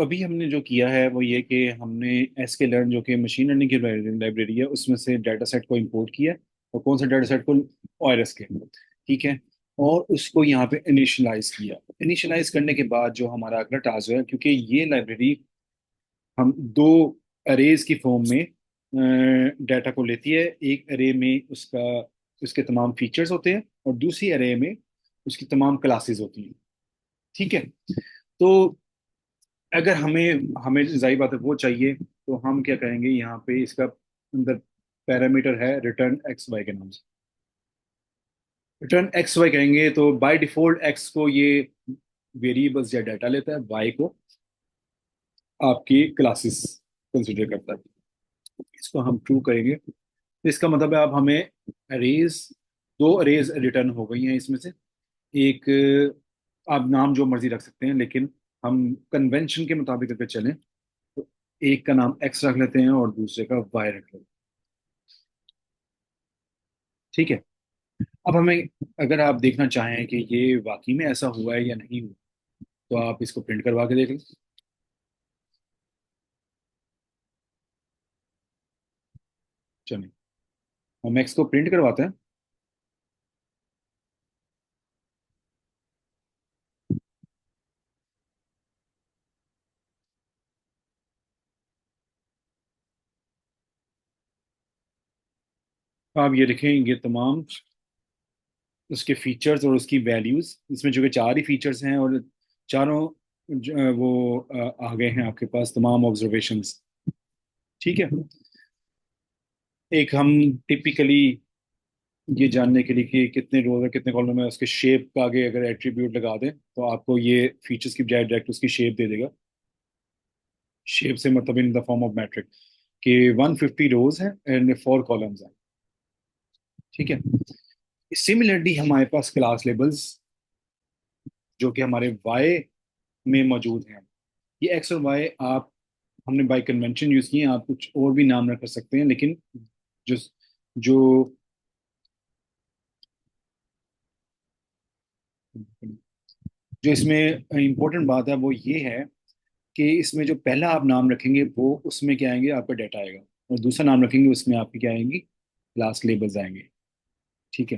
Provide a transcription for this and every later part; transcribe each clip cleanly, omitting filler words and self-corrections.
अभी हमने जो किया है वो ये कि हमने एस के लर्न जो कि मशीन लर्निंग की लाइब्रेरी है उसमें से डाटा सेट को इंपोर्ट किया है। और कौन सा डाटा सेट को? ORS के। ठीक है। और उसको यहाँ पे इनिशियलाइज किया। इनिशियलाइज करने के बाद जो हमारा अगला टास्क है, क्योंकि ये लाइब्रेरी हम दो अरेज की फॉर्म में डाटा को लेती है। एक अरे में उसके तमाम फीचर्स होते हैं और दूसरी अरे में उसकी तमाम क्लासेस होती हैं। ठीक है। तो अगर हमें हमें जाहिर बात है वो चाहिए, तो हम क्या करेंगे, यहाँ पे इसका अंदर पैरामीटर है रिटर्न एक्स वाई के नाम से। रिटर्न एक्स वाई कहेंगे तो बाय डिफॉल्ट एक्स को ये वेरिएबल्स या डाटा लेता है, वाई को आपकी क्लासेस कंसिडर करता है। इसको हम ट्रू करेंगे तो इसका मतलब है अब हमें अरेज, दो अरेज रिटर्न हो गई हैं इसमें से। एक, आप नाम जो मर्जी रख सकते हैं, लेकिन हम कन्वेंशन के मुताबिक अगर चलें तो एक का नाम एक्स रख लेते हैं और दूसरे का वाई रख लेते हैं। ठीक है। अब हमें, अगर आप देखना चाहें कि ये वाकई में ऐसा हुआ है या नहीं हुआ, तो आप इसको प्रिंट करवा के देख लें। चलिए, हम एक्स को प्रिंट करवाते हैं। आप ये देखें, ये तमाम उसके फीचर्स और उसकी वैल्यूज, इसमें जो कि चार ही फीचर्स हैं और चारों वो आ गए हैं आपके पास तमाम ऑब्जर्वेशंस। ठीक है। एक हम टिपिकली ये जानने के लिए कि कितने रोज है कितने कॉलम है, उसके शेप का आगे अगर एट्रीब्यूट लगा दें तो आपको ये फीचर्स की बजाय डायरेक्ट उसकी शेप दे देगा। शेप से मतलब in the form of matrix कि 150 रोज हैं एंड 4 कॉलम्स हैं। ठीक है। सिमिलरली हमारे पास क्लास लेबल्स जो कि हमारे वाई में मौजूद हैं। ये एक्स और वाई आप, हमने बाय कन्वेंशन यूज किए हैं, आप कुछ और भी नाम रख सकते हैं, लेकिन जो जो जो इसमें इम्पोर्टेंट बात है वो ये है कि इसमें जो पहला आप नाम रखेंगे वो उसमें क्या आएंगे, आपका डाटा आएगा। और दूसरा नाम रखेंगे उसमें आपकी क्या आएंगी, क्लास लेबल्स आएंगे। ठीक है।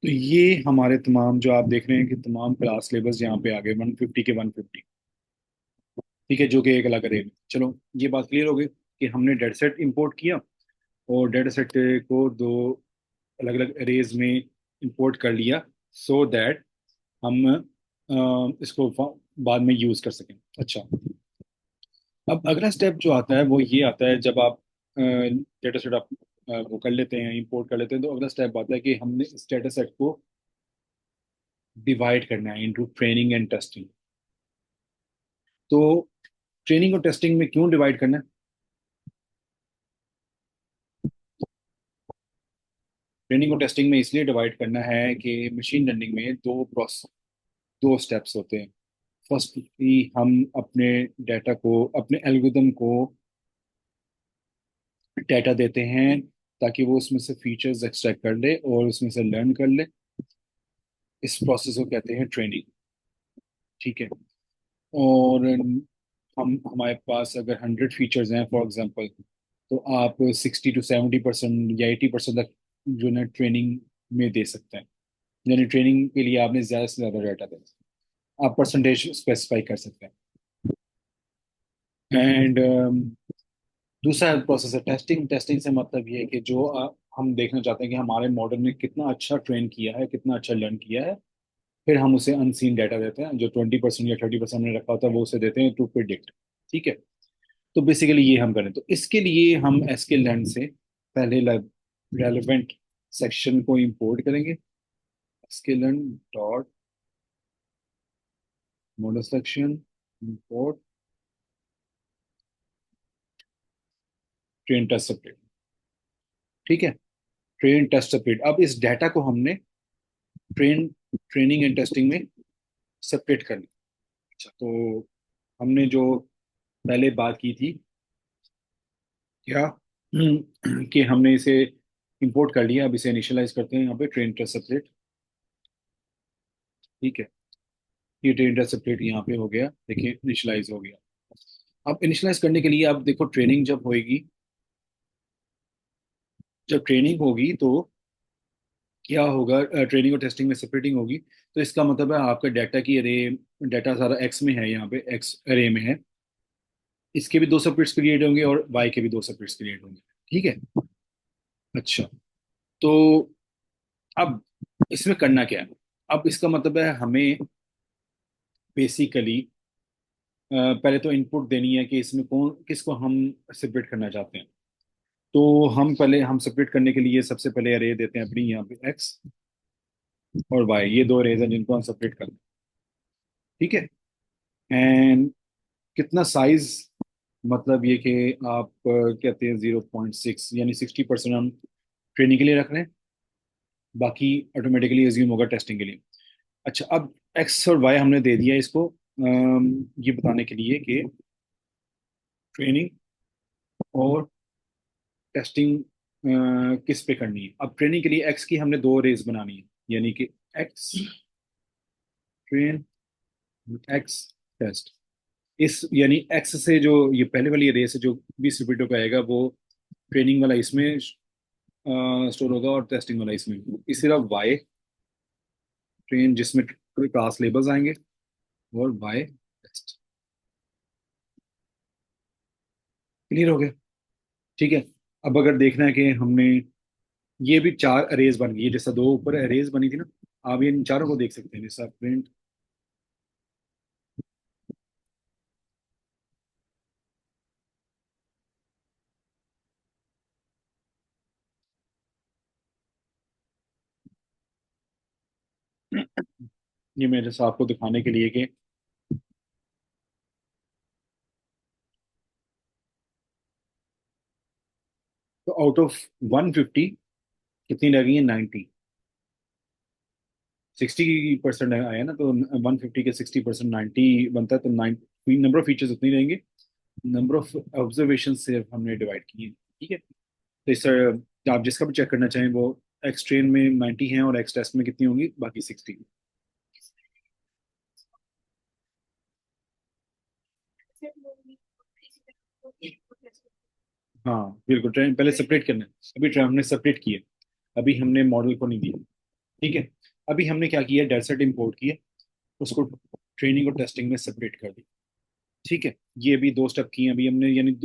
तो ये हमारे तमाम जो आप देख रहे हैं कि तमाम क्लास लेबल्स यहाँ पे आ गए 150 के 150। ठीक है, जो कि एक अलग अरे में। चलो, ये बात क्लियर हो गई कि हमने डेटा सेट इंपोर्ट किया और डेटा सेट को दो अलग अलग अरेज में इंपोर्ट कर लिया, सो दैट हम इसको बाद में यूज कर सकें। अच्छा, अब अगला स्टेप जो आता है वो ये आता है, जब आप डेटा सेट आप वो कर लेते हैं, इंपोर्ट कर लेते हैं, तो अगला स्टेप आता है कि हमने इस डेटा सेट को डिवाइड करना है इनटू ट्रेनिंग एंड टेस्टिंग। तो ट्रेनिंग और टेस्टिंग में क्यों डिवाइड करना है? ट्रेनिंग और टेस्टिंग में इसलिए डिवाइड करना है कि मशीन लर्निंग में दो स्टेप्स होते हैं। फर्स्टली हम अपने डाटा को, अपने एल्गोरिदम को डाटा देते हैं ताकि वो उसमें से फीचर्स एक्सट्रैक्ट कर ले और उसमें से लर्न कर ले। इस प्रोसेस को कहते हैं ट्रेनिंग। ठीक है। और हम हमारे पास अगर 100 फीचर्स हैं फॉर एग्जांपल, तो आप 60 to 70% या 80% तक जो है ट्रेनिंग में दे सकते हैं। यानी ट्रेनिंग के लिए आपने ज़्यादा से ज़्यादा डाटा देना, आप परसेंटेज स्पेसिफाई कर सकते हैं। एंड दूसरा प्रोसेस है टेस्टिंग। टेस्टिंग से मतलब ये है कि जो हम देखना चाहते हैं कि हमारे मॉडल ने कितना अच्छा ट्रेन किया है, कितना अच्छा लर्न किया है। फिर हम उसे अनसीन डाटा देते हैं, जो 20% या 30% हमने रखा होता है वो उसे देते हैं टू प्रिडिक्ट। ठीक है। तो बेसिकली ये हम करें, तो इसके लिए हम एसक्यूएल लर्न से पहले रेलेवेंट सेक्शन को इंपोर्ट करेंगे। Sklearn dot model section import train test separate. ठीक है। ट्रेन टेस्ट सेपरेट, अब इस डाटा को हमने ट्रेन ट्रेनिंग एंड टेस्टिंग में सेपरेट कर लिया। अच्छा, तो हमने जो पहले बात की थी क्या, कि हमने इसे इंपोर्ट कर लिया। अब इसे इनिशियलाइज करते हैं यहाँ पे ट्रेन टेस्ट सेपरेट। ठीक है, ये ट्रेन टेस्ट सेपरेट यहाँ पे हो गया, देखिए इनिशियलाइज हो गया। अब इनिशियलाइज करने के लिए आप देखो, ट्रेनिंग जब होएगी, जब ट्रेनिंग होगी तो क्या होगा, ट्रेनिंग और टेस्टिंग में सेपरेटिंग होगी। तो इसका मतलब है आपका डाटा की अरे, डाटा सारा एक्स में है, यहाँ पे एक्स अरे में है, इसके भी दो सबसेट्स क्रिएट होंगे और वाई के भी दो सबसेट्स क्रिएट होंगे। ठीक है। अच्छा, तो अब इसमें करना क्या है। अब इसका मतलब है हमें बेसिकली पहले तो इनपुट देनी है कि इसमें कौन किसको हम सेपरेट करना चाहते हैं। तो हम सेपरेट करने के लिए सबसे पहले अरे देते हैं अपनी, यहाँ पे एक्स और वाई, ये दो अरेज हैं जिनको हम सेपरेट करते हैं। ठीक है। एंड कितना साइज, मतलब ये कि आप कहते हैं 0.6 यानी 60% हम ट्रेनिंग के लिए रख रहे हैं, बाकी ऑटोमेटिकली एज्यूम होगा टेस्टिंग के लिए। अच्छा, अब एक्स और वाई हमने दे दिया इसको, ये बताने के लिए कि ट्रेनिंग और टेस्टिंग किस पे करनी है। अब ट्रेनिंग के लिए एक्स की हमने दो रेस बनानी है, यानी कि एक्स ट्रेन, एक्स टेस्ट। इस यानी एक्स से जो ये पहले वाली रेस है जो 20 रिपीटों का आएगा, वो ट्रेनिंग वाला इसमें स्टोर होगा और टेस्टिंग वाला इसमें। इसी तरह वाई ट्रेन, जिसमें क्लास लेबल्स आएंगे, और वाई टेस्ट। क्लियर हो गया। ठीक है। अब अगर देखना है कि हमने, ये भी चार अरेज बन गई है, जैसा दो ऊपर अरेज बनी थी ना, आप ये इन चारों को देख सकते हैं, जैसा प्रिंट। ये मैं जैसा आपको दिखाने के लिए कि तो आउट ऑफ 150 कितनी लगी है, 90। 60% आया ना, तो 150 के 60% 90 बनता है, तो 9 नंबर ऑफ फीचर्स उतनी रहेंगे, नंबर ऑफ ऑब्जर्वेशन से हमने डिवाइड किए। ठीक है। तो इस आप जिसका भी चेक करना चाहें, वो एक्स ट्रेन में 90 है और एक्स टेस्ट में कितनी होंगी, बाकी 60। हाँ बिल्कुल, ट्रेन पहले सेपरेट करना है। अभी ट्रेन हमने सेपरेट किया, अभी हमने मॉडल को नहीं दिया। ठीक है। अभी हमने क्या किया, डेटा सेट इंपोर्ट किया, उसको ट्रेनिंग और टेस्टिंग में सेपरेट कर दिया। ठीक है। ये भी दो स्टेप किए अभी हमने, यानी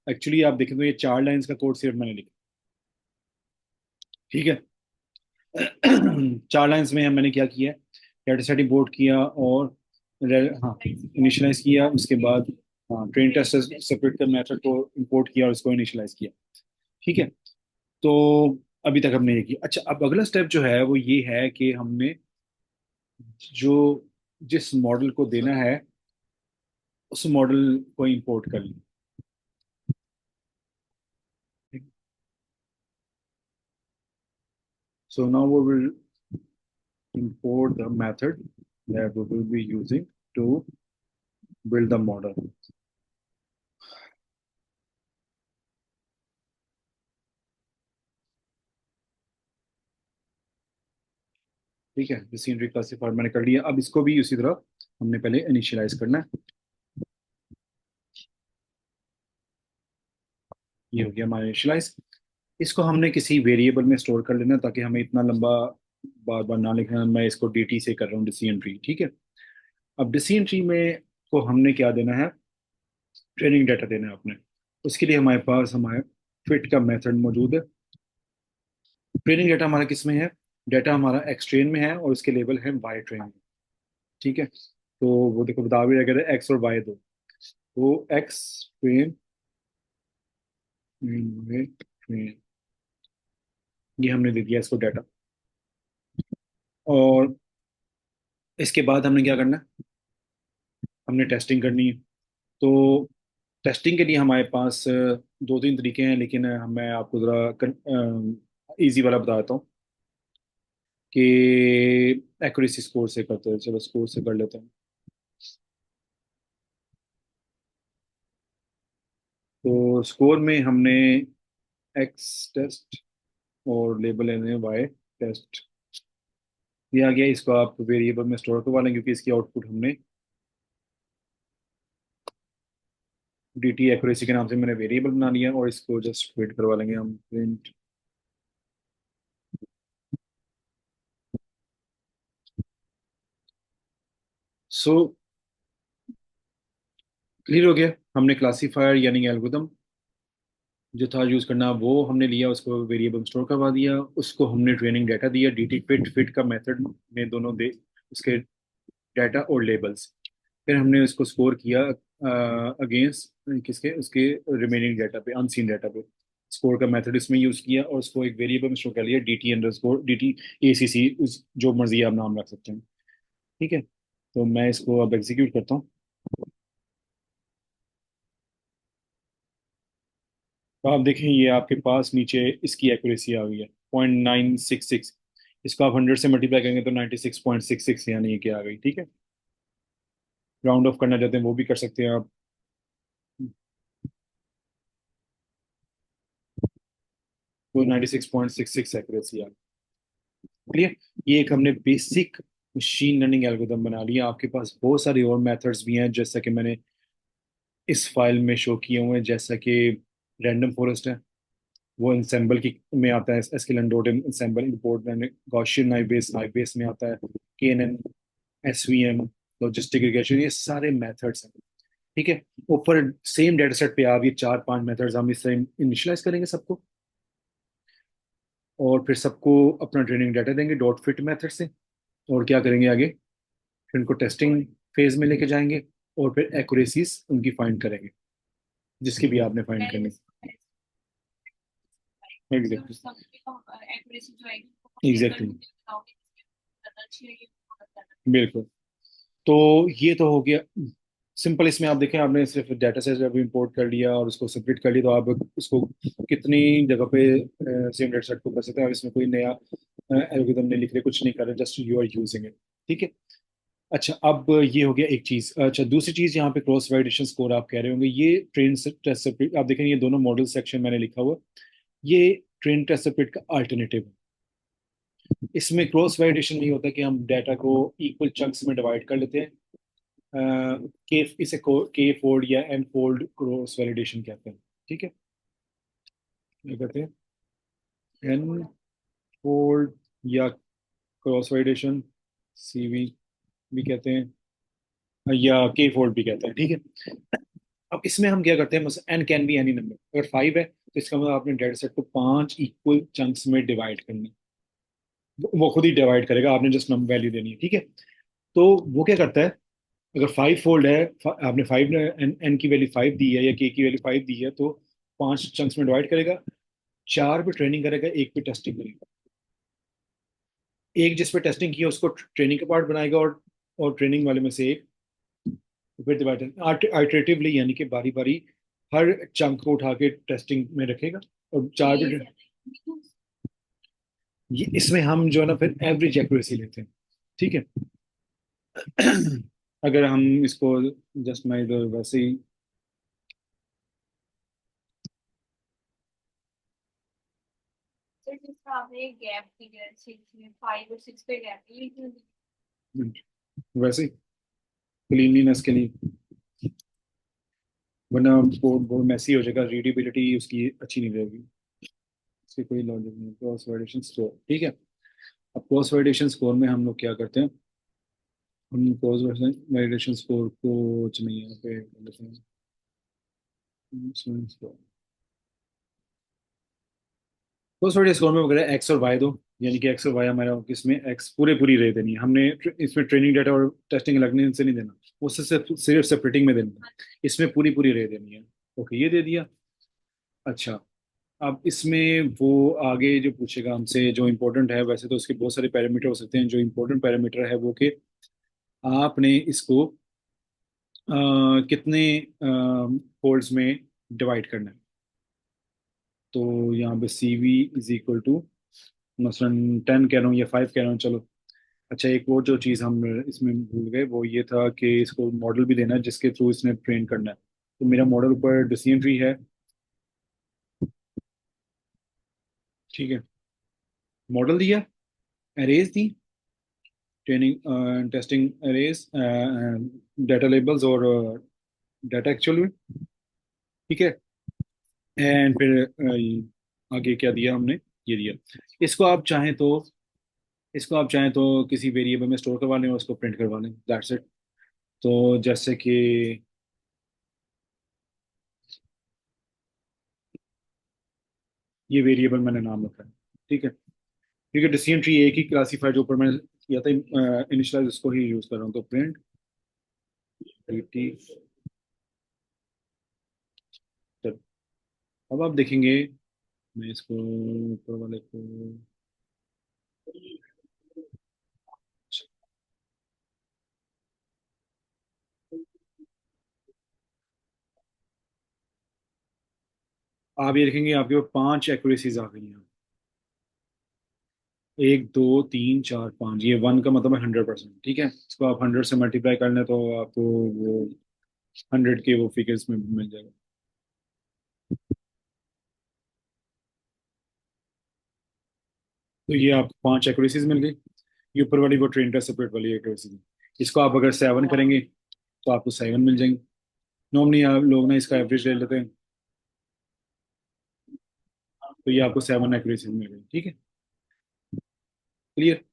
एक्चुअली आप देखें तो ये 4 लाइंस का कोड सिर्फ मैंने लिखा। ठीक है। 4 लाइंस में मैंने क्या किया, डेटा सेट इंपोर्ट किया और हाँ इनिशियलाइज किया, उसके बाद हाँ ट्रेन टेस्ट सेपरेट कर मेथड को इंपोर्ट किया और उसको इनिशियलाइज किया। ठीक है। तो अभी तक हमने ये किया। अच्छा, अब अगला स्टेप जो है वो ये है कि हमने जो जिस मॉडल को देना है उस मॉडल को इंपोर्ट कर लिया। So now we will import the method that we will be using to build the model. ठीक है, सीनरी क्लासिफायर मैंने कर लिया। अब इसको भी उसी तरह हमने पहले इनिशियलाइज करना है। ये हो गया हमारा इनिशियलाइज। इसको हमने किसी वेरिएबल में स्टोर कर लेना, ताकि हमें इतना लंबा बार बार ना लिखना। मैं इसको dt से कर रहा हूँ, डिसीजन ट्री। ठीक है। अब डिसीजन ट्री में को हमने क्या देना है, ट्रेनिंग डाटा देना है अपने। उसके लिए हमारे पास हमारे फिट का मेथड मौजूद है। ट्रेनिंग डाटा हमारा किस में है, डाटा हमारा एक्स ट्रेन में है और उसके लेवल है वाई ट्रेन में। ठीक है। तो वो देखो बता भी रहा एक्स और वाई दो, तो एक्स ट्रेन, ट्रेन, ये हमने दे दिया इसको डाटा। और इसके बाद हमने क्या करना है, हमने टेस्टिंग करनी है। तो टेस्टिंग के लिए हमारे पास दो तीन तरीके हैं, लेकिन मैं आपको ज़रा इजी वाला बताता हूँ कि एक्यूरेसी स्कोर से करते हैं। चलो स्कोर से कर लेते हैं। तो स्कोर में हमने एक्स टेस्ट और लेबल लेने हैं वाई टेस्ट। ये आ गया, इसको आप वेरिएबल में स्टोर करवा लेंगे क्योंकि इसकी आउटपुट हमने डी टी एक्यूरेसी के नाम से मैंने वेरिएबल बना लिया, और इसको जस्ट वेट करवा लेंगे हम प्रिंट। सो क्लियर हो गया, हमने क्लासीफायर यानी एल्गोरिथम जो था यूज करना वो हमने लिया, उसको वेरिएबल स्टोर करवा दिया, उसको हमने ट्रेनिंग डाटा दिया, डी टी फिट, फिट का मेथड में दोनों दे उसके डाटा और लेबल्स। फिर हमने उसको स्कोर किया अगेंस्ट किसके, उसके रिमेनिंग डाटा पे, अनसीन डाटा पे। स्कोर का मेथड इसमें यूज किया और उसको एक वेरिएबल में स्टोर कर लिया, D T underscore D T A C C, उस जो मर्जी आप नाम रख सकते हैं। ठीक है, तो मैं इसको अब एग्जीक्यूट करता हूँ। तो आप देखें ये आपके पास नीचे इसकी एक्यूरेसी आ गई है 0.966। इसको आप 100 से मल्टीप्लाई करेंगे तो 96.66 यानी ये क्या आ गई। ठीक है, राउंड ऑफ करना चाहते हैं वो भी कर सकते हैं आप। वो 96.66 एक्यूरेसी आ गई। क्लियर, ये एक हमने बेसिक मशीन लर्निंग एल्गोरिथम बना लिया। आपके पास बहुत सारे और मेथड्स भी हैं जैसा कि मैंने इस फाइल में शो किए हुए हैं, जैसा कि रैंडम फॉरेस्ट है, वो इंसेंबल की में आता है, sklearn dot ensemble import, Gaussian naive Bayes में आता है, K N N, S V M, logistic regression, ये सारे मेथड्स हैं। ठीक है, ऊपर सेम डेटा सेट पे आप ये चार पांच मेथड्स हम इससे इनिशियलाइज करेंगे सबको, और फिर सबको अपना ट्रेनिंग डाटा देंगे डॉट फिट मेथड से। और क्या करेंगे आगे, फिर उनको टेस्टिंग फेज में लेके जाएंगे, और फिर एक्यूरेसीज उनकी फाइंड करेंगे जिसकी भी आपने फाइंड करनी। एग्जैक्टली, एग्जैक्टली, बिल्कुल। तो ये तो हो गया सिंपल। इसमें आप देखें, आपने सिर्फ डाटा सेट जब इंपोर्ट कर लिया और उसको सेपरेट कर लिया, तो आप उसको कितनी जगह पे सेम डाटा सेट को कर सकते हैं। अब इसमें कोई नया एल्गोरिथम नहीं लिख रहे, कुछ नहीं कर रहे, just you are using it. ठीक है, अच्छा अब ये हो गया एक चीज। अच्छा, दूसरी चीज यहाँ पे क्रॉस वैलिडेशन स्कोर आप कह रहे होंगे, ये ट्रेन टेस्ट सेपरेट, आप देखें ये दोनों मॉडल सेक्शन मैंने लिखा हुआ, ये ट्रेन टेस्ट सेपरेट का अल्टरनेटिव है। इसमें क्रॉस वैलिडेशन नहीं होता कि हम डाटा को इक्वल चंक्स में डिवाइड कर लेते हैं। के इसे के फोल्ड या एन फोल्ड क्रॉस वैलिडेशन कहते हैं। ठीक है, क्या कहते हैं, एन फोल्ड या क्रॉस वैलिडेशन, सीवी भी कहते हैं, या के फोल्ड भी कहते हैं। ठीक है, अब इसमें हम क्या करते हैं, मतलब N can be any number, अगर 5 है तो इसका मतलब आपने डेटा सेट को 5 इक्वल चंक्स में डिवाइड करना है। वो खुद ही डिवाइड करेगा, आपने जस्ट नंबर वैल्यू देनी है। ठीक है, तो वो क्या करता है, अगर 5 फोल्ड है, आपने 5 ने एन की वैल्यू 5 दी है या के की वैल्यू 5 दी है, तो 5 चंक्स में डिवाइड करेगा, 4 पे ट्रेनिंग करेगा, एक पे टेस्टिंग करेगा। एक जिस पे टेस्टिंग की है उसको ट्रेनिंग का पार्ट बनाएगा, और ट्रेनिंग वाले में से एक फिर डिवाइड आइटरेटिवली, यानी कि बारी बारी हर चंक को उठा के टेस्टिंग में रखेगा। और 4 पे ये इसमें हम जो है ना फिर एवरेज एक्यूरेसी लेते हैं। ठीक है, अगर हम इसको जस्ट मैं इधर वैसे ही, वैसे ही क्लीनलीनेस के लिए, वरना वो मैसी हो जाएगा, रीडेबिलिटी उसकी अच्छी नहीं रहेगी। इसकी कोई लॉजिक नहीं, क्रॉस वैलिडेशन स्कोर। ठीक है, अब क्रॉस वैलिडेशन स्कोर में हम लोग क्या करते हैं, हम क्रॉस वैलिडेशन स्कोर को चलिए यहाँ पे लिखते हैं, क्रॉस वैलिडेशन स्कोर में वगैरह एक्स और वाई दो, यानी कि एक्स और वाई हमारा किसमें, एक्स पूरे पूरी रह देनी है हमने, इसमें ट्रेनिंग डाटा और टेस्टिंग लगने से नहीं देना, उससे सिर्फ सेपरेटिंग में देना है, इसमें पूरी पूरी रह देनी है। ओके, ये दे दिया। अच्छा, अब इसमें वो आगे जो पूछेगा हमसे जो इम्पोर्टेंट है, वैसे तो उसके बहुत सारे पैरामीटर हो सकते हैं, जो इम्पोर्टेंट पैरामीटर है वो कि आपने इसको कितने फोल्ड्स में डिवाइड करना है। तो यहाँ पे सी वी इज इक्वल टू, मसलन 10 कह रहा हूँ या 5 कह रहा हूँ, चलो। अच्छा, एक और जो चीज़ हम इसमें भूल गए वो ये था कि इसको मॉडल भी देना है जिसके थ्रू इसने ट्रेन करना है। तो मेरा मॉडल ऊपर डिसीजन ट्री है। ठीक है, मॉडल दिया, एरेज दी, training testing arrays, data labels और डाटा एक्चुअल में, ठीक है। एंड फिर आगे क्या दिया हमने, ये दिया। इसको आप चाहें तो इसको आप चाहें तो किसी वेरिएबल में स्टोर करवा लें और उसको प्रिंट करवा लें, दैट्स इट। तो जैसे कि ये वेरिएबल मैंने नाम रखा है, ठीक है, क्योंकि डिसीजन ट्री एक ही क्लासीफायर जो ऊपर मैंने किया था इनिशियलाइज, उसको ही यूज कर रहा हूँ, तो प्रिंट टी। अब आप देखेंगे, मैं इसको ऊपर वाले को, आप ये देखेंगे आपके पास 5 एक्यूरेसीज आ गई हैं। 1 2 3 4 5, ये 1 का मतलब है 100%, ठीक है। इसको आप 100 से मल्टीप्लाई कर लें तो आपको वो 100 के वो फिगर्स में मिल जाएगा। तो ये आपको 5 एक्यूरेसीज मिल गई। ये ऊपर वाली वो ट्रेन का सेपरेट वाली एक्यूरेसी। इसको आप अगर 7 करेंगे तो आपको 7 मिल जाएंगे। नॉर्मली आप लोग ना इसका एवरेज ले लेते हैं, तो ये आपको 7 एक्यूरेसीज मिल गई, ठीक है, क्लियर।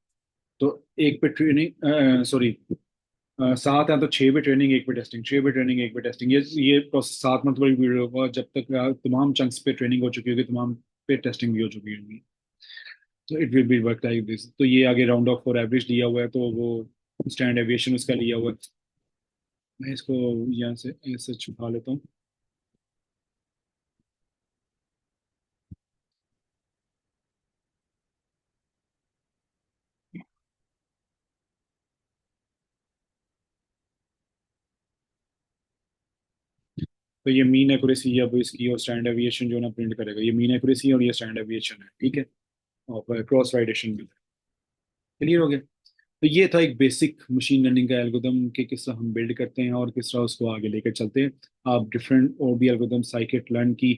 तो एक पे ट्रेनिंग, सॉरी, 7 है तो 6 पे ट्रेनिंग, 1 पे टेस्टिंग, 6 पे ट्रेनिंग, 1 पे टेस्टिंग, ये प्रोसेस 7 मंथ वाली पीरियड होगा, जब तक तमाम चंक्स पे ट्रेनिंग हो चुकी होगी, तमाम पे टेस्टिंग भी हो चुकी होगी। तो it will be work like this. तो ये आगे राउंड ऑफ फॉर एवरेज लिया हुआ है, तो वो स्टैंड एविएशन उसका लिया हुआ है। मैं इसको यहाँ से ऐसे छुपा लेता हूँ। तो ये मीन एक्यूरेसी अब इसकी और स्टैंड एविएशन जो ना प्रिंट करेगा, ये मीन एक्यूरेसी और ये स्टैंड एविएशन है, ठीक है। और क्रॉस वाइडेशन भी क्लियर हो गया। तो ये था एक बेसिक मशीन लर्निंग का एल्गोरिदम कि किस तरह हम बिल्ड करते हैं और किस तरह उसको आगे लेकर चलते हैं। आप डिफरेंट और भी एल्गोरिदम साइकिट लर्न की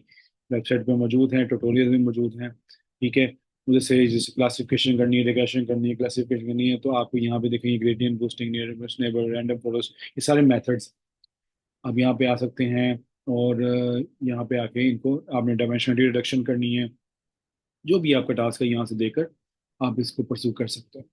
वेबसाइट पे मौजूद हैं, ट्यूटोरियल भी मौजूद हैं, ठीक है। जैसे जैसे क्लासिफिकेशन करनी है, रिग्रेशन करनी है, क्लासिफिकेशन करनी है, तो आपको यहाँ पे देखेंगे gradient boosting, nearest neighbour, random forest, ये सारे मेथड्स आप यहाँ पे आ सकते हैं। और यहाँ पे आके इनको आपने डायमेंशनलिटी रिडक्शन करनी है, जो भी आपका टास्क है यहाँ से देकर आप इसको परस्यू कर सकते हैं।